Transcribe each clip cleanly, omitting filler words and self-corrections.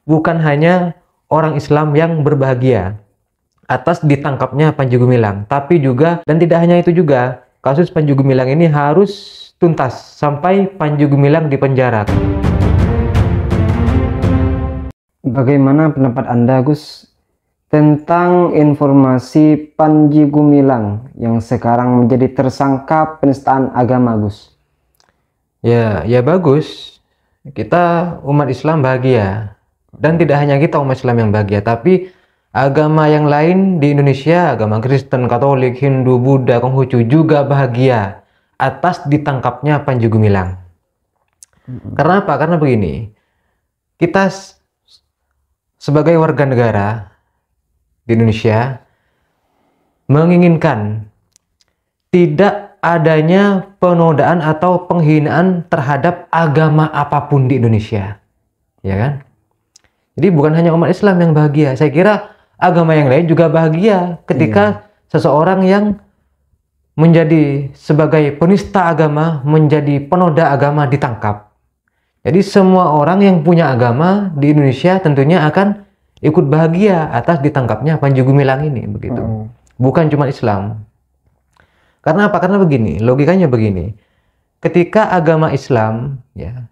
bukan hanya orang Islam yang berbahagia atas ditangkapnya Panji Gumilang, tapi juga, dan tidak hanya itu juga, kasus Panji Gumilang ini harus tuntas sampai Panji Gumilang dipenjara. Bagaimana pendapat Anda, Gus, tentang informasi Panji Gumilang yang sekarang menjadi tersangka penistaan agama, Gus? Ya bagus. Kita umat Islam bahagia. Dan tidak hanya kita umat Islam yang bahagia, tapi agama yang lain di Indonesia, agama Kristen, Katolik, Hindu, Buddha, Konghucu juga bahagia atas ditangkapnya Panji Gumilang. Karena apa? Karena begini, kita sebagai warga negara di Indonesia menginginkan tidak adanya penodaan atau penghinaan terhadap agama apapun di Indonesia, ya kan? Jadi bukan hanya umat Islam yang bahagia, saya kira agama yang lain juga bahagia ketika seseorang yang menjadi sebagai penista agama, menjadi penoda agama ditangkap. Jadi semua orang yang punya agama di Indonesia tentunya akan ikut bahagia atas ditangkapnya Panji Gumilang ini, begitu. Bukan cuma Islam. Karena apa? Karena begini, logikanya begini. Ketika agama Islam, ya,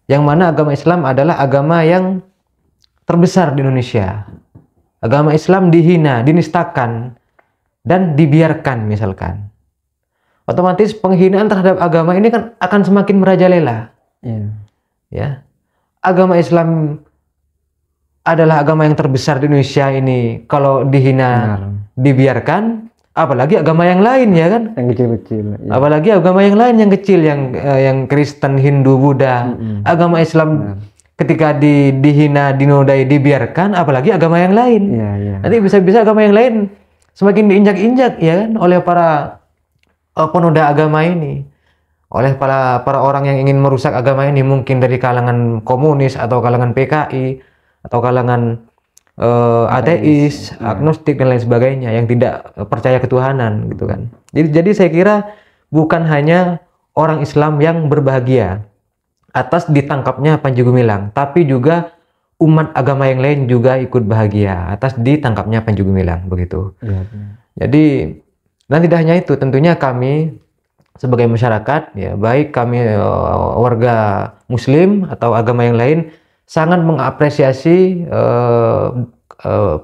yang mana agama Islam adalah agama yang terbesar di Indonesia. Agama Islam dihina, dinistakan, dan dibiarkan misalkan. Otomatis penghinaan terhadap agama ini kan akan semakin merajalela. Ya. Agama Islam adalah agama yang terbesar di Indonesia ini. Kalau dihina, dibiarkan, apalagi agama yang lain, ya kan? Yang kecil-kecil. Ya. Apalagi agama yang lain yang kecil, yang Kristen, Hindu, Buddha. Agama Islam ketika dihina, dinodai, dibiarkan, apalagi agama yang lain. Nanti bisa-bisa agama yang lain semakin diinjak-injak, ya kan, oleh para penoda agama ini, oleh para orang yang ingin merusak agama ini, mungkin dari kalangan komunis atau kalangan PKI atau kalangan ateis, agnostik dan lain sebagainya yang tidak percaya ketuhanan, gitu kan. Jadi saya kira bukan hanya orang Islam yang berbahagia atas ditangkapnya Panji Gumilang, tapi juga umat agama yang lain juga ikut bahagia atas ditangkapnya Panji Gumilang, begitu. Jadi, dan tidak hanya itu, tentunya kami sebagai masyarakat, ya, baik kami warga Muslim atau agama yang lain, sangat mengapresiasi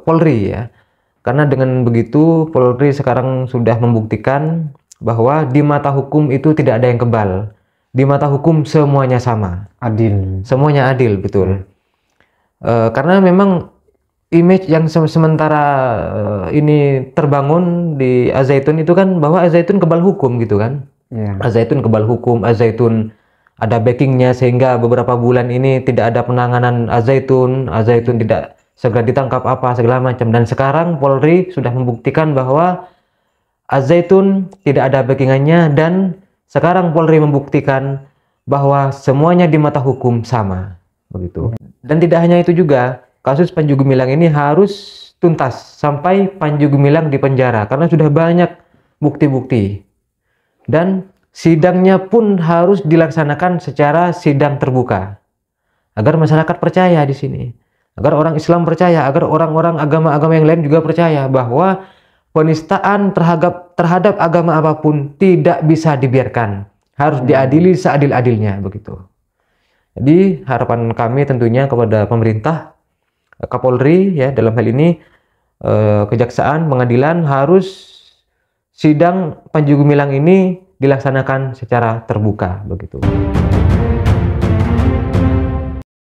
Polri, ya, karena dengan begitu Polri sekarang sudah membuktikan bahwa di mata hukum itu tidak ada yang kebal. Di mata hukum semuanya sama, adil, semuanya adil, betul. Karena memang image yang sementara ini terbangun di Al-Zaitun itu kan bahwa Al-Zaitun kebal hukum, gitu kan. Al-Zaitun kebal hukum, Al-Zaitun ada backingnya sehingga beberapa bulan ini tidak ada penanganan Al-Zaitun tidak segera ditangkap apa segala macam. Dan sekarang Polri sudah membuktikan bahwa Al-Zaitun tidak ada backingannya, dan sekarang Polri membuktikan bahwa semuanya di mata hukum sama, begitu. Dan tidak hanya itu juga, kasus Panji Gumilang ini harus tuntas sampai Panji Gumilang dipenjara karena sudah banyak bukti-bukti. Dan sidangnya pun harus dilaksanakan secara sidang terbuka agar masyarakat percaya di sini, agar orang Islam percaya, agar orang-orang agama-agama yang lain juga percaya bahwa penistaan terhadap agama apapun tidak bisa dibiarkan, harus diadili seadil-adilnya, begitu. Jadi harapan kami tentunya kepada pemerintah, Kapolri, ya, dalam hal ini kejaksaan, pengadilan, harus sidang Panji Gumilang ini dilaksanakan secara terbuka, begitu.